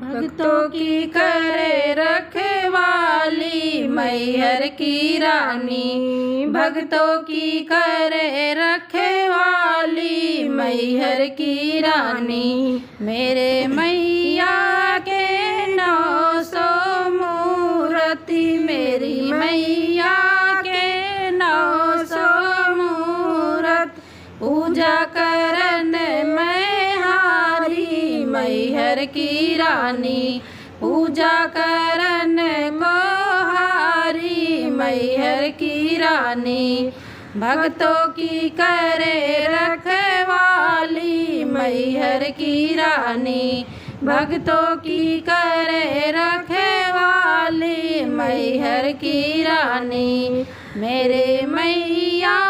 भक्तों की करे रखवाली मैहर की रानी। भक्तों की करे रखवाली मैहर की रानी। मेरे मैया के 900 मूर्ति, मेरी मैया के 900 मूर्त। पूजा करन मैं हारी मैहर की रानी। पूजा करन को हारी मैहर की रानी। भक्तों की करे रखवाली मैहर की रानी। भक्तों की करे रखवाली मैहर की रानी। मेरे मैया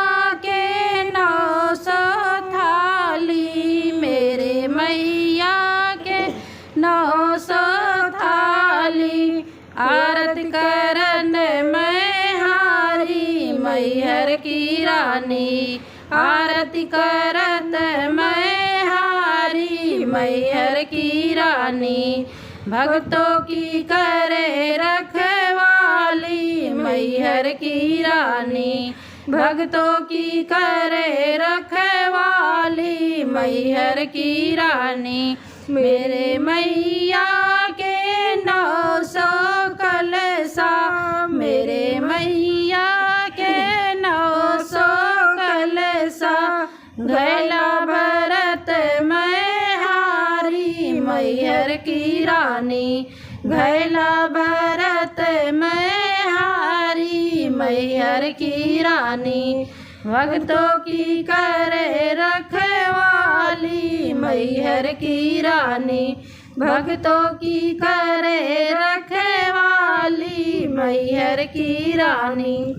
के 900 थाली, मेरे मैया के 900 थाली। आरत करन मैं हारी मैहर की रानी। आरती करत मैं हारी मैहर की रानी। भक्तों की करे रखवाली मैहर की रानी। भक्तों की करे रखवाली मैहर की रानी। मेरे मैया के 900 कलसा, मेरे मैया के 900 कलसा। गैला भरत मैं हारी मैहर की रानी। गैला भरत मैं हारी मैहर की रानी। भक्तों की करे रखवाली मैहर की रानी। भक्तों की करे रखवाली मैहर की रानी।